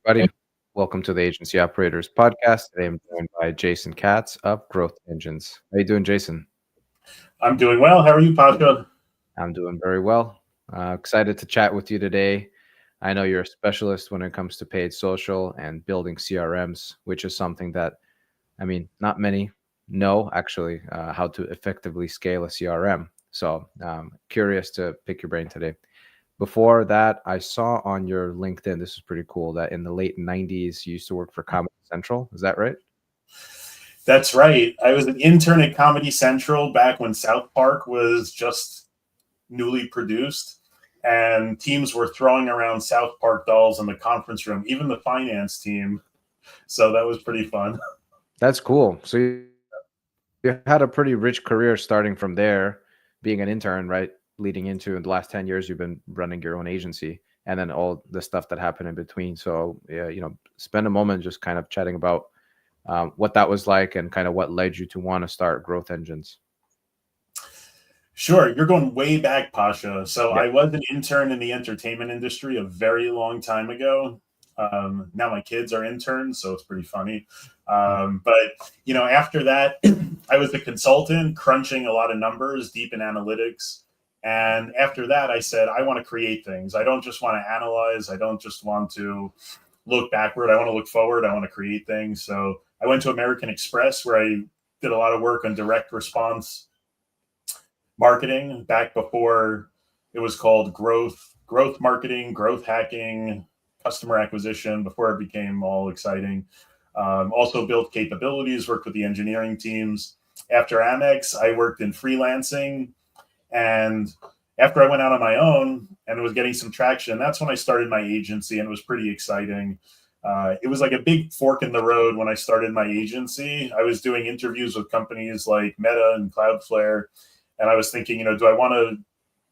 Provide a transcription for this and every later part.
Everybody. Welcome to the Agency Operators Podcast. Today I'm joined by Jason Katz of Growth Engines. How you doing, Jason? I'm doing well. How are you, Pasha? I'm doing very well. Excited to chat with you today. I know you're a specialist when it comes to paid social and building CRMs, which is something that, not many know actually how to effectively scale a CRM. So, curious to pick your brain today. Before that, I saw on your LinkedIn, this is pretty cool, that in the late 90s, you used to work for Comedy Central. Is that right? That's right. I was an intern at Comedy Central back when South Park was just newly produced, and teams were throwing around South Park dolls in the conference room, even the finance team. So that was pretty fun. That's cool. So you had a pretty rich career starting from there, being an intern, right? Leading into in the last 10 years, you've been running your own agency and then all the stuff that happened in between. So, yeah, spend a moment just kind of chatting about what that was like and kind of what led you to want to start Growth Engines. Sure, you're going way back, Pasha. So Yeah. I was an intern in the entertainment industry a very long time ago. Now my kids are interns, so it's pretty funny. But after that, I was a consultant crunching a lot of numbers deep in analytics. And after that, I said, I want to create things. I don't just want to analyze. I don't just want to look backward. I want to look forward. I want to create things. So I went to American Express where I did a lot of work on direct response marketing back before it was called growth marketing, growth hacking, customer acquisition, before it became all exciting. Also built capabilities, worked with the engineering teams. After Amex, I worked in freelancing. And after I went out on my own and was getting some traction, that's when I started my agency, and it was pretty exciting. It was like a big fork in the road when I started my agency. I was doing interviews with companies like Meta and Cloudflare, and I was thinking, do I want to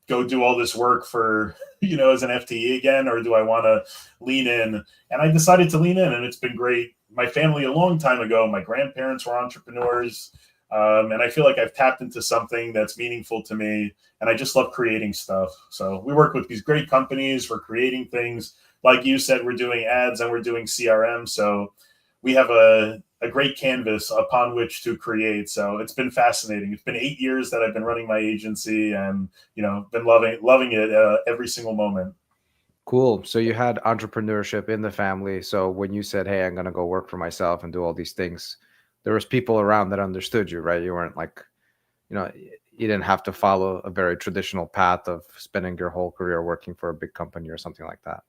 go do all this work for, as an FTE again, or do I want to lean in? And I decided to lean in, and it's been great. My family, a long time ago, my grandparents were entrepreneurs. And I feel like I've tapped into something that's meaningful to me, and I just love creating stuff. So we work with these great companies. We're creating things. Like you said, we're doing ads and we're doing CRM. So we have a great canvas upon which to create. So it's been fascinating. It's been 8 years that I've been running my agency, and been loving it every single moment. Cool. So you had entrepreneurship in the family. So when you said, "Hey, I'm going to go work for myself and do all these things," there was people around that understood you, right? You weren't like, you didn't have to follow a very traditional path of spending your whole career working for a big company or something like that.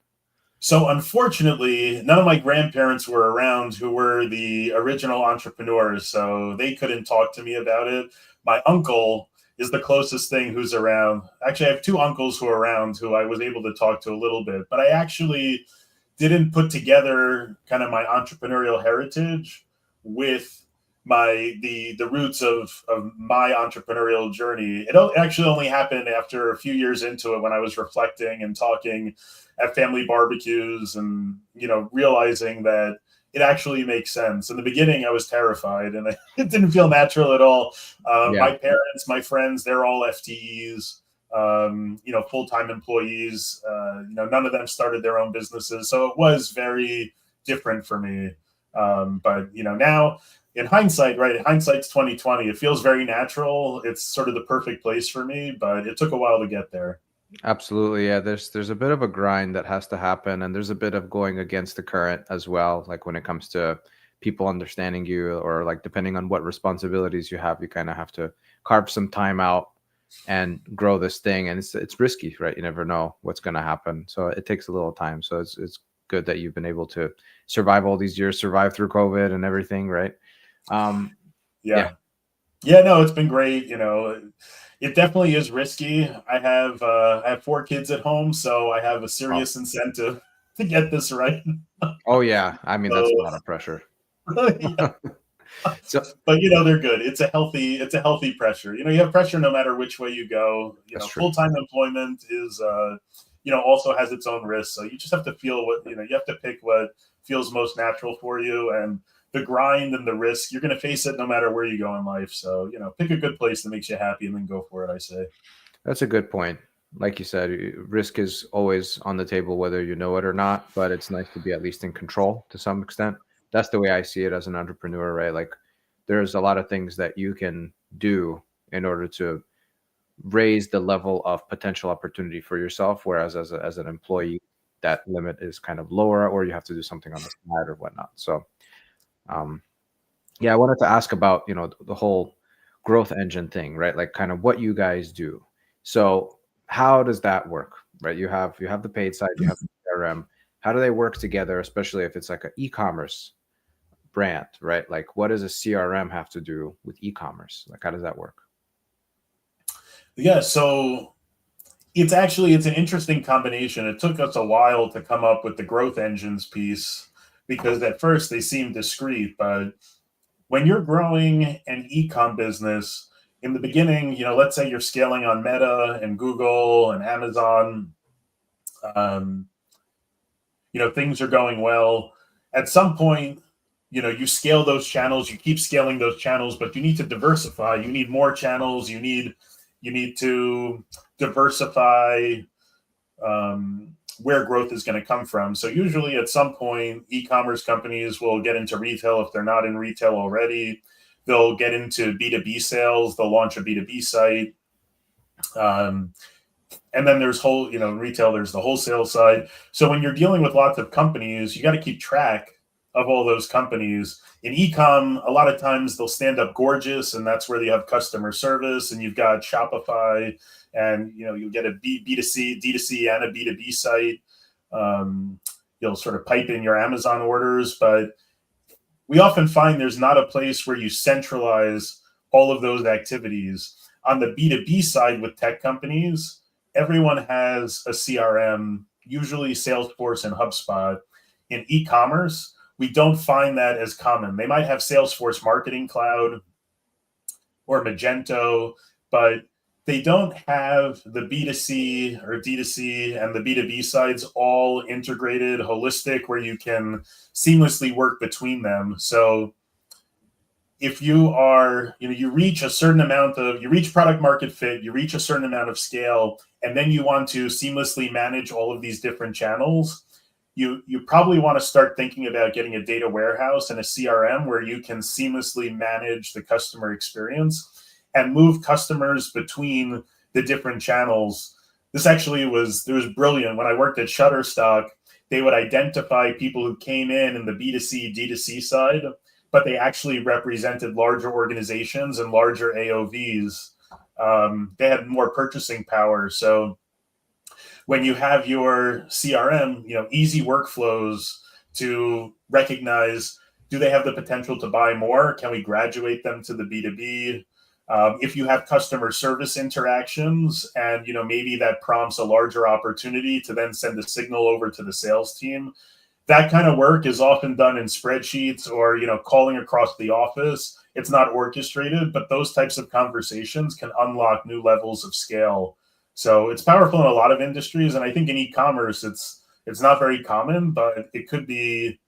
So unfortunately, none of my grandparents were around who were the original entrepreneurs, so they couldn't talk to me about it. My uncle is the closest thing who's around. Actually, I have two uncles who are around who I was able to talk to a little bit, but I actually didn't put together kind of my entrepreneurial heritage with the roots of my entrepreneurial journey. It actually only happened after a few years into it, when I was reflecting and talking at family barbecues, and realizing that it actually makes sense. In the beginning, I was terrified, and it didn't feel natural at all. Yeah. My parents, my friends, they're all FTEs, full-time employees. None of them started their own businesses, so it was very different for me. But now, in hindsight, right? Hindsight's 2020. It feels very natural. It's sort of the perfect place for me, but it took a while to get there. Absolutely. Yeah. There's a bit of a grind that has to happen, and there's a bit of going against the current as well. Like when it comes to people understanding you, or like depending on what responsibilities you have, you kind of have to carve some time out and grow this thing. And it's risky, right? You never know what's going to happen. So it takes a little time. So it's good that you've been able to survive all these years, survive through COVID and everything, right? Um, yeah. Yeah. Yeah, no, it's been great. It definitely is risky. I have four kids at home, so I have a Wow. serious incentive to get this right. Oh yeah. I mean, that's a lot So of pressure. yeah, So but they're good. It's a healthy pressure. You have pressure no matter which way you go. that's true. Full-time employment is also has its own risks. So you just have to feel what you have to pick what feels most natural for you, and the grind and the risk, you're going to face it no matter where you go in life. So pick a good place that makes you happy and then go for it, I say. That's a good point. like you said, risk is always on the table, whether you know it or not, but it's nice to be at least in control to some extent. That's the way I see it as an entrepreneur, right? Like there's a lot of things that you can do in order to raise the level of potential opportunity for yourself. Whereas as an employee, that limit is kind of lower, or you have to do something on the side or whatnot. So, um, yeah, I wanted to ask about, the whole growth engine thing, right? Like kind of what you guys do. So how does that work, right? You have the paid side, you have the CRM. How do they work together, especially if it's like an e-commerce brand, right? Like what does a CRM have to do with e-commerce? Like how does that work? Yeah, so it's an interesting combination. It took us a while to come up with the growth engines piece because at first they seemed discrete, but when you're growing an e-com business in the beginning, let's say you're scaling on Meta and Google and Amazon, um, things are going well. At some point, you scale those channels, you keep scaling those channels, but you need to diversify. You need more channels. You need to diversify where growth is going to come from. So usually at some point, e-commerce companies will get into retail if they're not in retail already. They'll get into B2B sales. They'll launch a B2B site. Um, and then there's retail, there's the wholesale side. So when you're dealing with lots of companies, you got to keep track of all those companies. In ecom, a lot of times they'll stand up gorgeous, and that's where you have customer service, and you've got Shopify, and you'll get a B2C, D2C, and a B2B site. You'll sort of pipe in your Amazon orders, but we often find there's not a place where you centralize all of those activities. On the B2B side with tech companies, everyone has a CRM, usually Salesforce and HubSpot. In e-commerce, we don't find that as common. They might have Salesforce Marketing Cloud or Magento, but they don't have the B2C or D2C and the B2B sides all integrated, holistic, where you can seamlessly work between them. So if you are, you reach a certain amount of, you reach product market fit, you reach a certain amount of scale, and then you want to seamlessly manage all of these different channels, you probably want to start thinking about getting a data warehouse and a CRM where you can seamlessly manage the customer experience and move customers between the different channels. This actually was brilliant. When I worked at Shutterstock, they would identify people who came in the B2C, D2C side, but they actually represented larger organizations and larger AOVs. They had more purchasing power. So when you have your CRM, easy workflows to recognize, do they have the potential to buy more? Can we graduate them to the B2B? If you have customer service interactions and, maybe that prompts a larger opportunity to then send a signal over to the sales team, that kind of work is often done in spreadsheets or, calling across the office. It's not orchestrated, but those types of conversations can unlock new levels of scale. So it's powerful in a lot of industries, and I think in e-commerce, it's not very common, but it could be.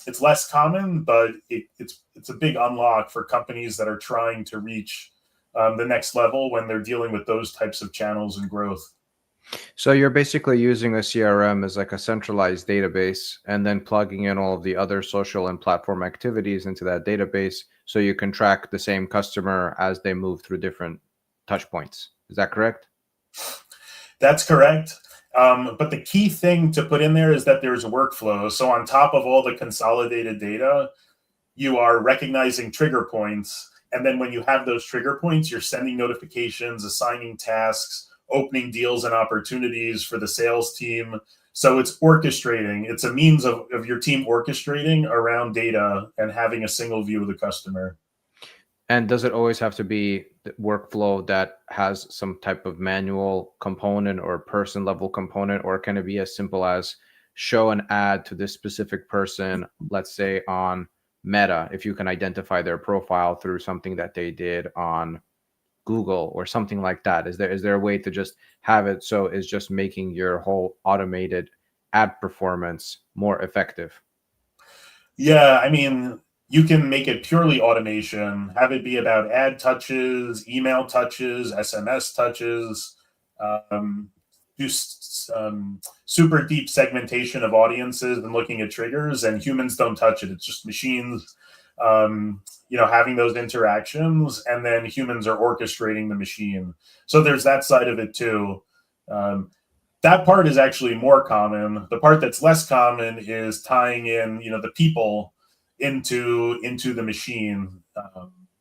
It's less common, but it's a big unlock for companies that are trying to reach the next level when they're dealing with those types of channels and growth. So you're basically using a CRM as like a centralized database and then plugging in all of the other social and platform activities into that database so you can track the same customer as they move through different touch points. Is that correct? That's correct. But the key thing to put in there is that there's a workflow. So on top of all the consolidated data, you are recognizing trigger points. And then when you have those trigger points, you're sending notifications, assigning tasks, opening deals and opportunities for the sales team. So it's orchestrating. It's a means of your team orchestrating around data and having a single view of the customer. And does it always have to be the workflow that has some type of manual component or person level component, or can it be as simple as show an ad to this specific person, let's say on Meta, if you can identify their profile through something that they did on Google or something like that? Is there a way to just have it so it's just making your whole automated ad performance more effective? Yeah, I mean, you can make it purely automation, have it be about ad touches, email touches, SMS touches. do super deep segmentation of audiences and looking at triggers, and humans don't touch it. It's just machines, having those interactions, and then humans are orchestrating the machine. So there's that side of it too. That part is actually more common. The part that's less common is tying in, the people into the machine.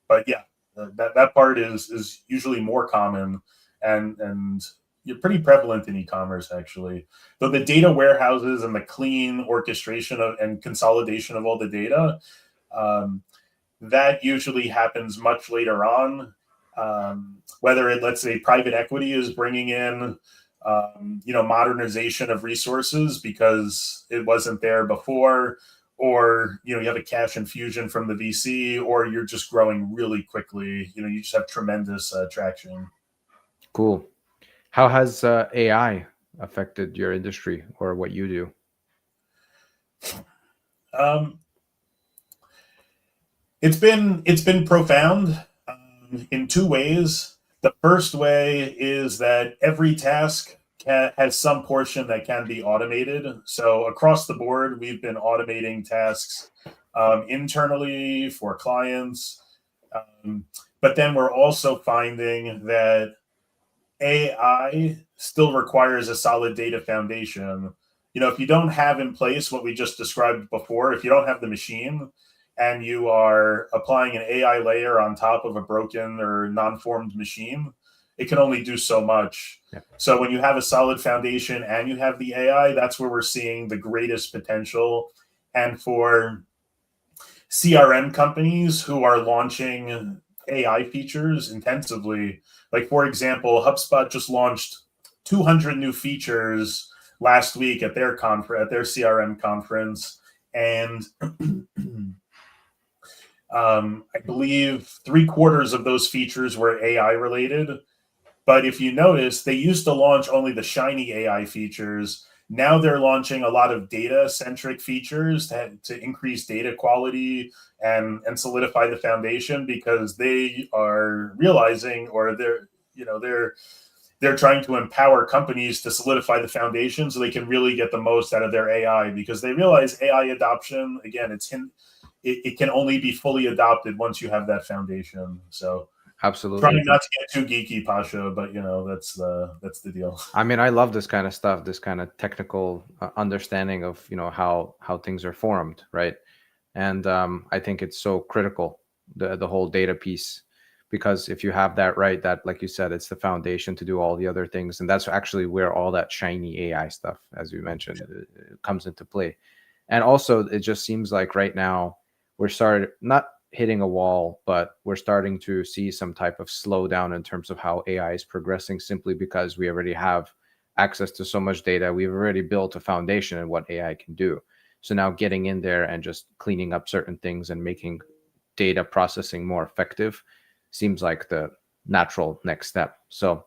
But yeah, that part is usually more common, and you're pretty prevalent in e-commerce actually. Though the data warehouses and the clean orchestration and consolidation of all the data, that usually happens much later on. Whether let's say private equity is bringing in modernization of resources because it wasn't there before, or you have a cash infusion from the VC, or you're just growing really quickly. You just have tremendous traction. Cool. How has AI affected your industry or what you do? It's been profound in two ways. The first way is that every task has some portion that can be automated. So across the board, we've been automating tasks internally for clients. But then we're also finding that AI still requires a solid data foundation. If you don't have in place what we just described before, if you don't have the machine and you are applying an AI layer on top of a broken or non-formed machine, it can only do so much. Yeah. So when you have a solid foundation and you have the AI, that's where we're seeing the greatest potential. And for CRM companies who are launching AI features intensively, like for example, HubSpot just launched 200 new features last week at their CRM conference, and I believe 3/4 of those features were AI related. But if you notice, they used to launch only the shiny AI features. Now they're launching a lot of data-centric features to increase data quality and solidify the foundation, because they are realizing, or they're trying to empower companies to solidify the foundation so they can really get the most out of their AI, because they realize AI adoption, again, it can only be fully adopted once you have that foundation. So absolutely, trying not to get too geeky, Pasha, but that's the deal. I mean, I love this kind of stuff, this kind of technical understanding of how things are formed, right? And I think it's so critical, the whole data piece, because if you have that right, that, like you said, it's the foundation to do all the other things, and that's actually where all that shiny AI stuff, as you mentioned, it comes into play. And also, it just seems like right now we're not hitting a wall, but we're starting to see some type of slowdown in terms of how AI is progressing, simply because we already have access to so much data. We've already built a foundation in what AI can do. So now getting in there and just cleaning up certain things and making data processing more effective seems like the natural next step. So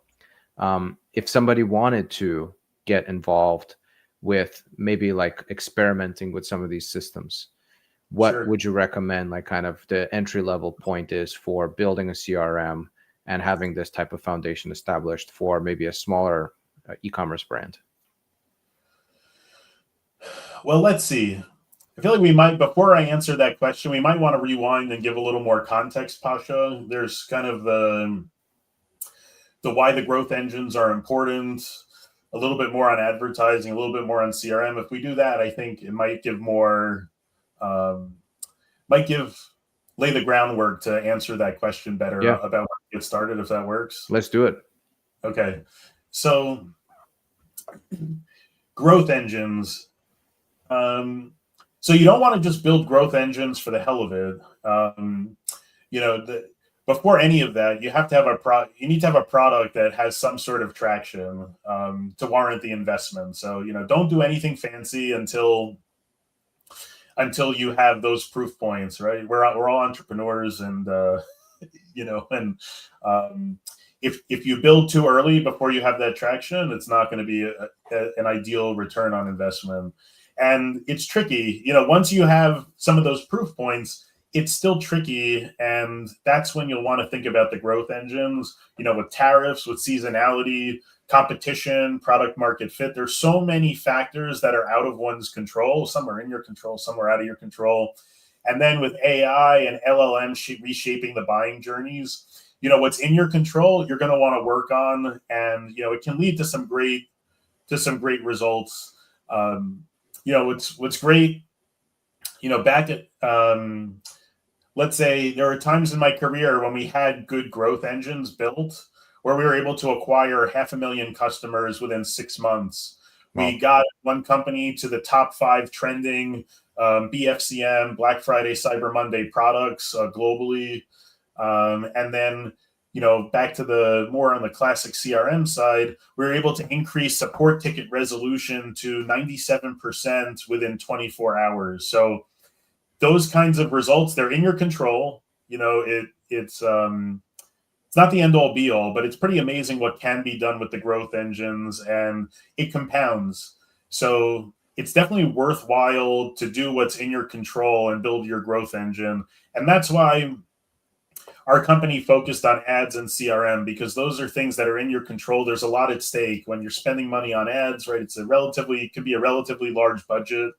if somebody wanted to get involved with maybe like experimenting with some of these systems, what Sure. would you recommend, like kind of the entry level point is for building a CRM and having this type of foundation established for maybe a smaller e-commerce brand? Well, let's see. I feel like we might, before I answer that question, we might want to rewind and give a little more context, Pasha. There's kind of the why the growth engines are important, a little bit more on advertising, a little bit more on CRM. If we do that, I think it might give more, lay the groundwork to answer that question better. Yeah. About where to get started, if that works. Let's do it. Okay. So growth engines. So you don't want to just build growth engines for the hell of it. Before any of that, you have to have you need to have a product that has some sort of traction to warrant the investment. So don't do anything fancy until you have those proof points, right? We're all entrepreneurs, and if you build too early before you have that traction, it's not going to be an ideal return on investment. And it's tricky. Once you have some of those proof points, it's still tricky, and that's when you'll want to think about the growth engines, with tariffs, with seasonality, competition, product market fit. There's so many factors that are out of one's control. Some are in your control, some are out of your control. And then with AI and LLM reshaping the buying journeys, what's in your control, you're going to want to work on, and it can lead to some great results. What's great, back at let's say there were times in my career when we had good growth engines built where we were able to acquire 500,000 customers within 6 months. Wow. We got one company to the top 5 trending BFCM, Black Friday, Cyber Monday products globally. And then, back to the more on the classic CRM side, we were able to increase support ticket resolution to 97% within 24 hours. So those kinds of results, they're in your control. It's not the end all be all, but it's pretty amazing what can be done with the growth engines, and it compounds. So it's definitely worthwhile to do what's in your control and build your growth engine. And that's why our company focused on ads and CRM, because those are things that are in your control. There's a lot at stake when you're spending money on ads, right? It could be a relatively large budget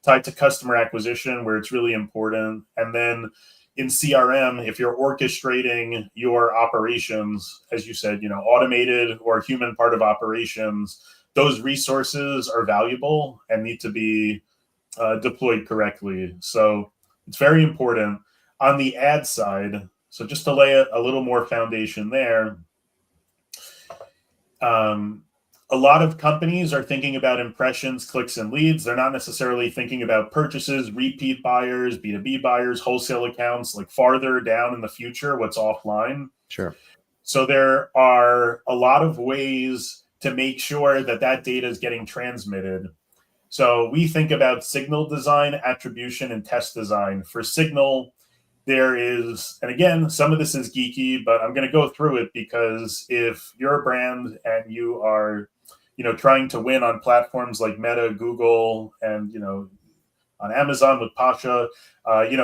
tied to customer acquisition, where it's really important. And then in CRM, if you're orchestrating your operations, as you said, automated or human part of operations, those resources are valuable and need to be deployed correctly. So it's very important. On the ad side, so just to lay a little more foundation there, a lot of companies are thinking about impressions, clicks, and leads. They're not necessarily thinking about purchases, repeat buyers, B2B buyers, wholesale accounts, like farther down in the future, what's offline. Sure. So there are a lot of ways to make sure that data is getting transmitted. So we think about signal design, attribution, and test design. For signal, there is, and again, some of this is geeky, but I'm going to go through it because if you're a brand and you are, trying to win on platforms like Meta, Google, and, on Amazon with Pasha,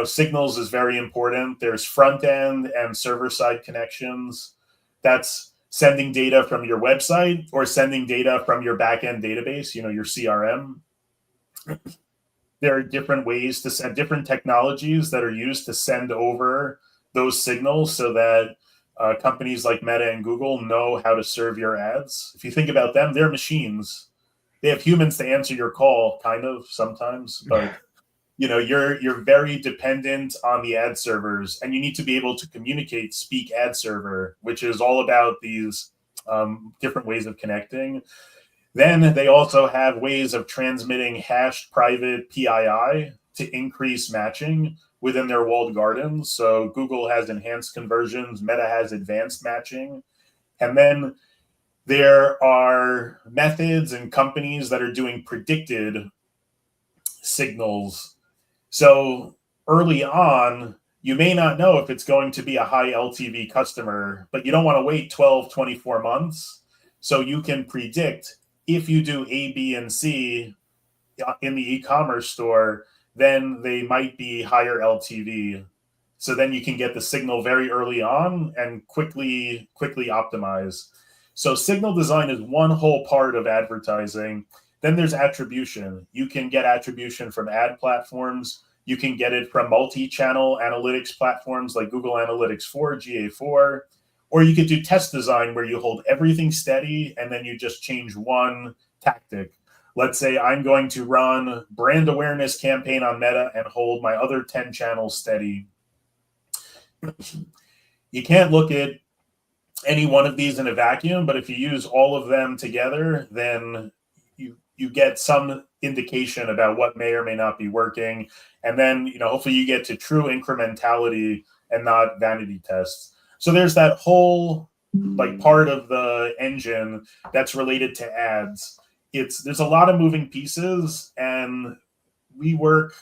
signals is very important. There's front end and server side connections. That's sending data from your website or sending data from your backend database, your CRM. There are different ways to send, different technologies that are used to send over those signals so that companies like Meta and Google know how to serve your ads. If you think about them, they're machines. They have humans to answer your call, kind of sometimes, but you're very dependent on the ad servers, and you need to be able to communicate, speak ad server, which is all about these different ways of connecting. Then they also have ways of transmitting hashed private PII to increase matching within their walled gardens. So Google has enhanced conversions, Meta has advanced matching. And then there are methods and companies that are doing predicted signals. So early on, you may not know if it's going to be a high LTV customer, but you don't want to wait 12, 24 months. So you can predict if you do A, B, and C in the e-commerce store, then they might be higher LTV. So then you can get the signal very early on and quickly optimize. So signal design is one whole part of advertising. Then there's attribution. You can get attribution from ad platforms. You can get it from multi-channel analytics platforms like Google Analytics 4, GA4. Or you could do test design where you hold everything steady and then you just change one tactic. Let's say I'm going to run brand awareness campaign on Meta and hold my other 10 channels steady. You can't look at any one of these in a vacuum, but if you use all of them together, then you get some indication about what may or may not be working. And then, hopefully you get to true incrementality and not vanity tests. So there's that whole part of the engine that's related to ads. There's a lot of moving pieces, and we work,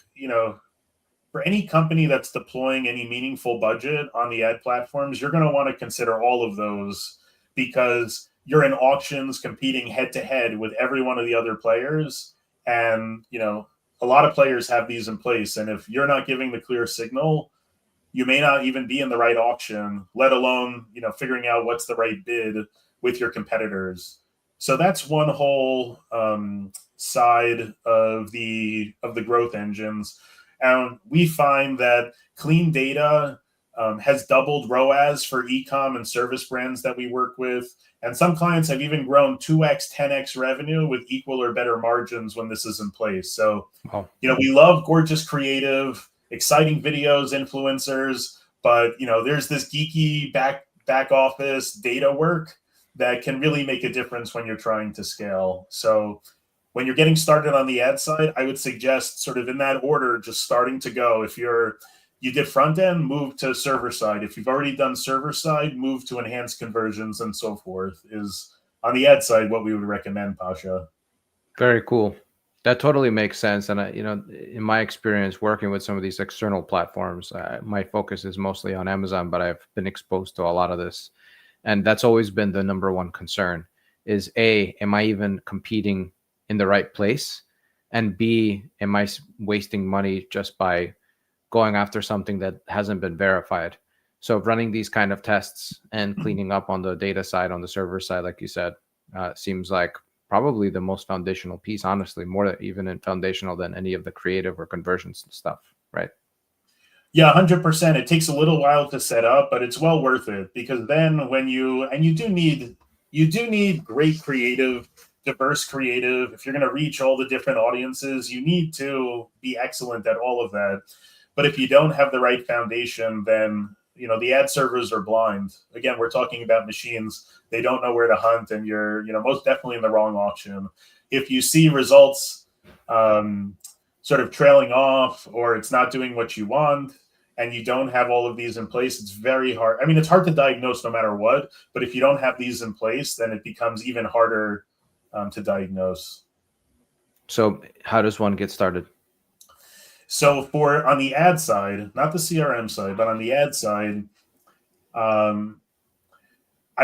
for any company that's deploying any meaningful budget on the ad platforms, you're going to want to consider all of those because you're in auctions competing head to head with every one of the other players. And, a lot of players have these in place. And if you're not giving the clear signal, you may not even be in the right auction, let alone, figuring out what's the right bid with your competitors. So that's one whole side of the growth engines. And we find that clean data has doubled ROAS for e-com and service brands that we work with. And some clients have even grown 2x, 10x revenue with equal or better margins when this is in place. So, Wow. We love gorgeous, creative, exciting videos, influencers, but there's this geeky back office data work that can really make a difference when you're trying to scale. So when you're getting started on the ad side, I would suggest sort of in that order, just starting to go. If you did front end, move to server side. If you've already done server side, move to enhanced conversions and so forth, is on the ad side what we would recommend, Pasha. Very cool. That totally makes sense. And in my experience working with some of these external platforms, my focus is mostly on Amazon, but I've been exposed to a lot of this. And that's always been the number one concern is A, am I even competing in the right place? And B, am I wasting money just by going after something that hasn't been verified? So running these kind of tests and cleaning up on the data side, on the server side, like you said, seems like probably the most foundational piece, honestly, more even in foundational than any of the creative or conversions stuff, right? Yeah, 100%. It takes a little while to set up, but it's well worth it, because then when you do need great creative, diverse creative. If you're going to reach all the different audiences, you need to be excellent at all of that. But if you don't have the right foundation, then the ad servers are blind. Again, we're talking about machines. They don't know where to hunt, and you're most definitely in the wrong auction. If you see results sort of trailing off, or it's not doing what you want, and you don't have all of these in place, it's very hard. I mean, it's hard to diagnose no matter what, but if you don't have these in place, then it becomes even harder to diagnose. So how does one get started? So on the ad side, not the CRM side, but on the ad side, I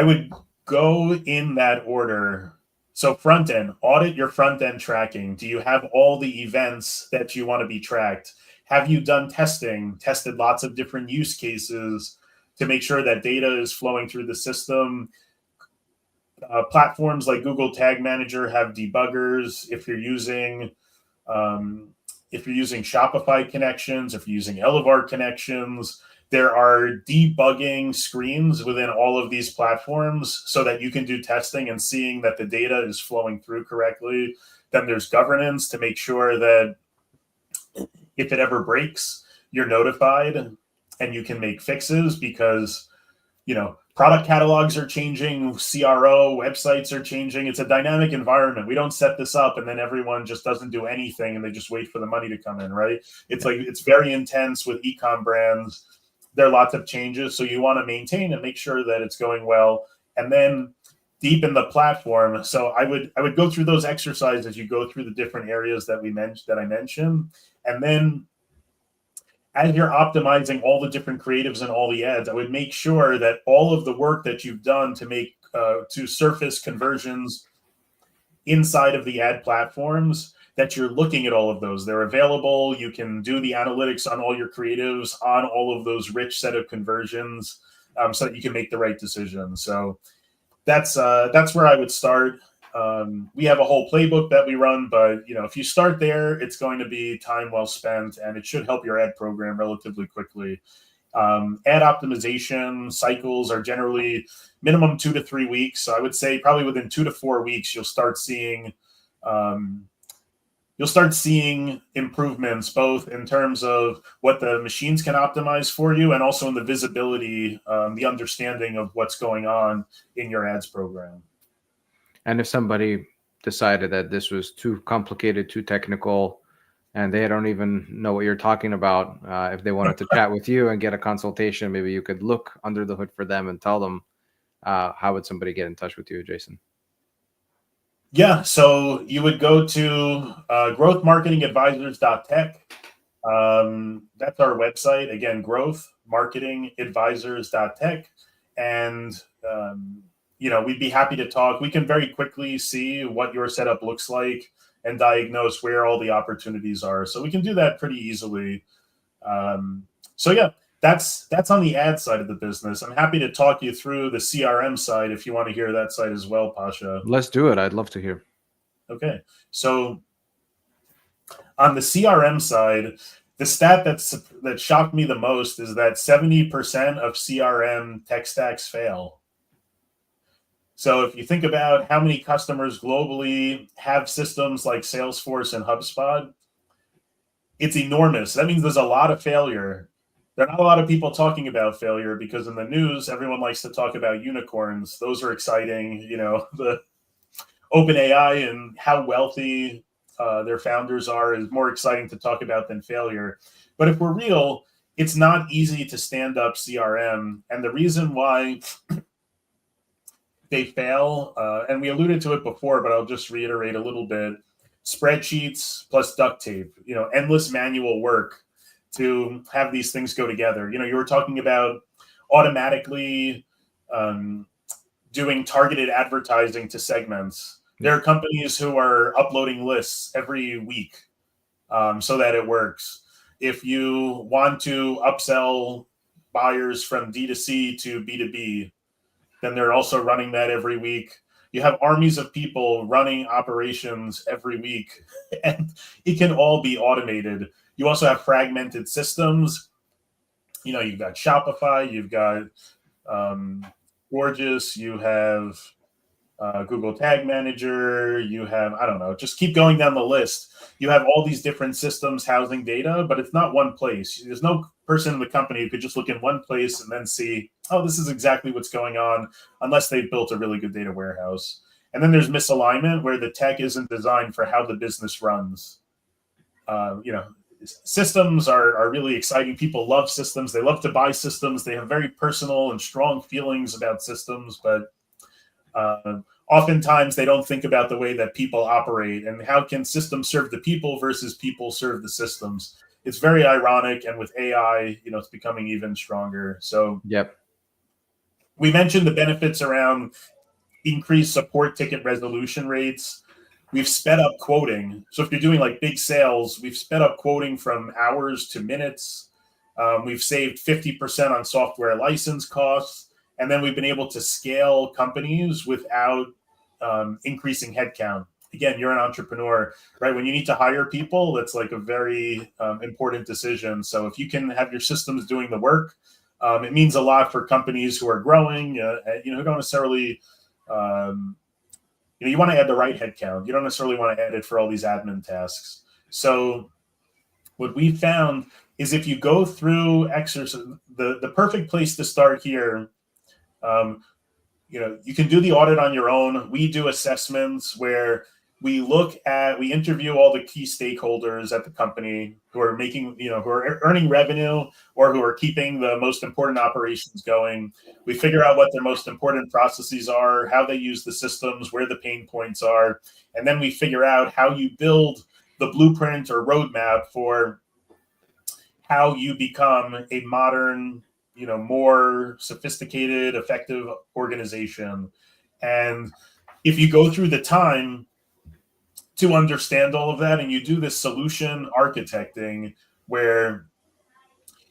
would go in that order. So front end, audit your front end tracking. Do you have all the events that you want to be tracked? Have you done tested lots of different use cases to make sure that data is flowing through the system? Platforms like Google Tag Manager have debuggers. If you're using Shopify connections, if you're using Elevar connections, there are debugging screens within all of these platforms so that you can do testing and seeing that the data is flowing through correctly. Then there's governance to make sure that if it ever breaks, you're notified and you can make fixes, because product catalogs are changing, CRO websites are changing. It's a dynamic environment. We don't set this up and then everyone just doesn't do anything and they just wait for the money to come in, right? It's very intense with e-com brands. There are lots of changes, so you want to maintain and make sure that it's going well. And then deep in the platform, so I would go through those exercises. You go through the different areas that I mentioned, and then as you're optimizing all the different creatives and all the ads, I would make sure that all of the work that you've done to surface conversions inside of the ad platforms, that you're looking at all of those. They're available. You can do the analytics on all your creatives on all of those rich set of conversions, so that you can make the right decision. So that's where I would start. We have a whole playbook that we run, but if you start there, it's going to be time well spent, and it should help your ad program relatively quickly. Ad optimization cycles are generally minimum 2 to 3 weeks. So I would say probably within 2 to 4 weeks, you'll start seeing improvements, both in terms of what the machines can optimize for you, and also in the visibility, the understanding of what's going on in your ads program. And if somebody decided that this was too complicated, too technical, and they don't even know what you're talking about, if they wanted to chat with you and get a consultation, maybe you could look under the hood for them and tell them, how would somebody get in touch with you, Jason? Yeah, so you would go to growthmarketingadvisors.tech. That's our website. Again, growthmarketingadvisors.tech. And we'd be happy to talk. We can very quickly see what your setup looks like and diagnose where all the opportunities are. So we can do that pretty easily. So yeah, That's on the ad side of the business. I'm happy to talk you through the CRM side if you want to hear that side as well, Pasha. Let's do it. I'd love to hear. Okay. So on the CRM side, the stat that shocked me the most is that 70% of CRM tech stacks fail. So if you think about how many customers globally have systems like Salesforce and HubSpot, it's enormous. That means there's a lot of failure. There are not a lot of people talking about failure because in the news, everyone likes to talk about unicorns. Those are exciting. The OpenAI and how wealthy their founders are is more exciting to talk about than failure. But if we're real, it's not easy to stand up CRM. And the reason why they fail, and we alluded to it before, but I'll just reiterate a little bit. Spreadsheets plus duct tape, endless manual work to have these things go together. You were talking about automatically doing targeted advertising to segments. There are companies who are uploading lists every week so that it works. If you want to upsell buyers from D2C to B2B, then they're also running that every week. You have armies of people running operations every week, and it can all be automated. You also have fragmented systems. You've got Shopify, you've got Gorgeous, you have Google Tag Manager, you have, I don't know, just keep going down the list. You have all these different systems housing data, but it's not one place. There's no person in the company who could just look in one place and then see, oh, this is exactly what's going on, unless they've built a really good data warehouse. And then there's misalignment where the tech isn't designed for how the business runs. Systems are really exciting. People love systems. They love to buy systems. They have very personal and strong feelings about systems, but oftentimes they don't think about the way that people operate and how can systems serve the people versus people serve the systems. It's very ironic, and with AI, it's becoming even stronger. So yep, we mentioned the benefits around increased support ticket resolution rates. We've sped up quoting. So if you're doing like big sales, we've sped up quoting from hours to minutes. We've saved 50% on software license costs. And then we've been able to scale companies without increasing headcount. Again, you're an entrepreneur, right? When you need to hire people, that's like a very important decision. So if you can have your systems doing the work, it means a lot for companies who are growing, who don't necessarily, you want to add the right headcount. You don't necessarily want to add it for all these admin tasks. So what we found is if you go through exercise, the perfect place to start here, you can do the audit on your own. We do assessments where we interview all the key stakeholders at the company who are making, who are earning revenue or who are keeping the most important operations going. We figure out what their most important processes are, how they use the systems, where the pain points are. And then we figure out how you build the blueprint or roadmap for how you become a modern, more sophisticated, effective organization. And if you go through the time to understand all of that and you do this solution architecting where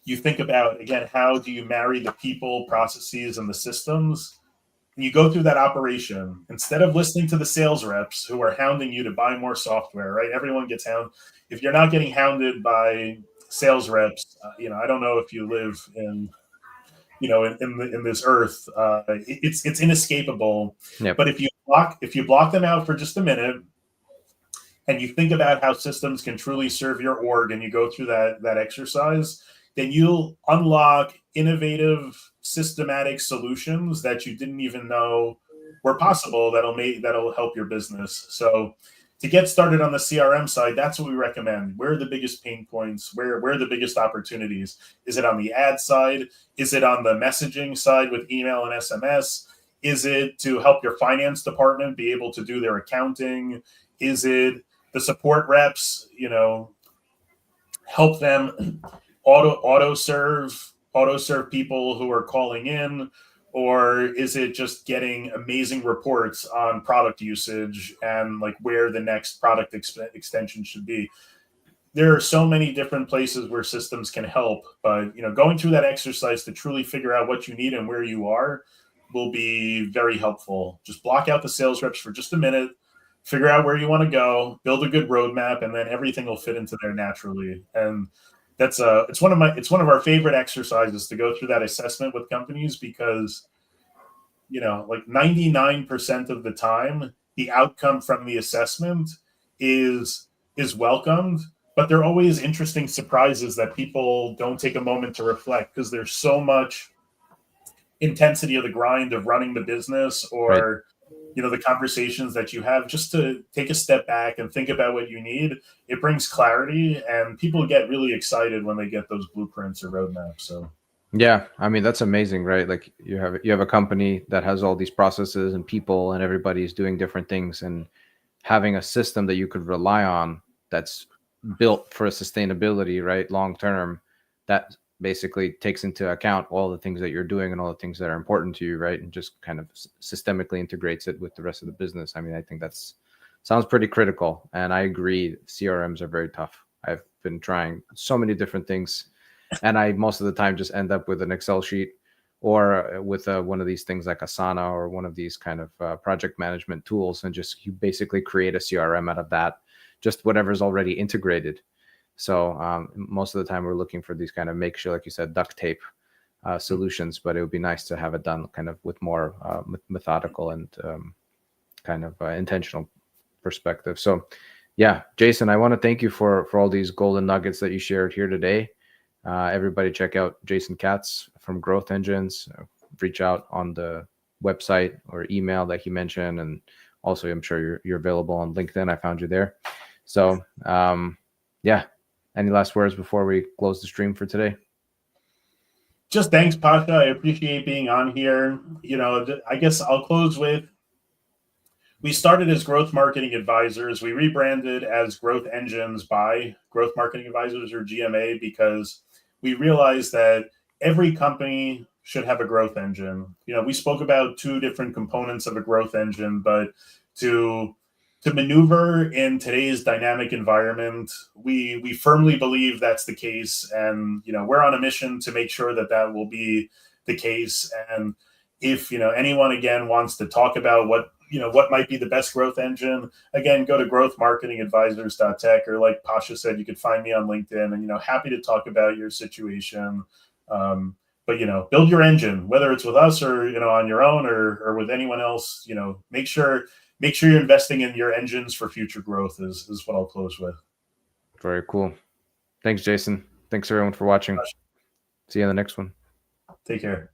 you think about, again, how do you marry the people, processes, and the systems, and you go through that operation, instead of listening to the sales reps who are hounding you to buy more software, right? Everyone gets hounded. If you're not getting hounded by sales reps, I don't know if you live in this earth, it's inescapable. yep. But if you block them out for just a minute and you think about how systems can truly serve your org and you go through that exercise, then you'll unlock innovative, systematic solutions that you didn't even know were possible that'll help your business. So to get started on the CRM side, that's what we recommend. Where are the biggest pain points? Where are the biggest opportunities? Is it on the ad side? Is it on the messaging side with email and SMS? Is it to help your finance department be able to do their accounting? Is it the support reps, help them auto serve people who are calling in? Or is it just getting amazing reports on product usage and like where the next product extension should be? there are so many different places where systems can help, but going through that exercise to truly figure out what you need and where you are will be very helpful. Just block out the sales reps for just a minute, figure out where you want to go, build a good roadmap, and then everything will fit into there naturally. And it's one of our favorite exercises to go through that assessment with companies, because like 99% of the time, the outcome from the assessment is welcomed, but there are always interesting surprises that people don't take a moment to reflect, because there's so much intensity of the grind of running the business, Right. or the conversations that you have, just to take a step back and think about what you need. It brings clarity, and people get really excited when they get those blueprints or roadmaps. So Yeah, I mean that's amazing, right? Like you have a company that has all these processes and people, and everybody's doing different things, and having a system that you could rely on that's built for a sustainability, right, long term, that basically takes into account all the things that you're doing and all the things that are important to you, right, and just kind of systemically integrates it with the rest of the business. I mean, I think that's sounds pretty critical, and I agree. CRMs are very tough. I've been trying so many different things, and I most of the time just end up with an Excel sheet or with one of these things like Asana or one of these kind of project management tools, and just you basically create a CRM out of that, just whatever's already integrated. So most of the time we're looking for these kind of makeshift, like you said, duct tape solutions, but it would be nice to have it done kind of with more methodical and kind of intentional perspective. So yeah, Jason, I want to thank you for all these golden nuggets that you shared here today. Everybody check out Jason Katz from Growth Engines. Reach out on the website or email that he mentioned, and also I'm sure you're available on LinkedIn. I found you there. So yeah, any last words before we close the stream for today? just thanks, Pasha. I appreciate being on here. I guess I'll close with, we started as Growth Marketing Advisors. We rebranded as Growth Engines by Growth Marketing Advisors, or GMA, because we realized that every company should have a growth engine. We spoke about two different components of a growth engine, but to maneuver in today's dynamic environment, we firmly believe that's the case, and we're on a mission to make sure that that will be the case. And if anyone again wants to talk about what might be the best growth engine, again, go to growthmarketingadvisors.tech, or like Pasha said, you could find me on LinkedIn, and happy to talk about your situation. But build your engine, whether it's with us or on your own, or with anyone else. Make sure you're investing in your engines for future growth is what I'll close with. Very cool. Thanks, Jason. Thanks everyone for watching. See you in the next one. Take care.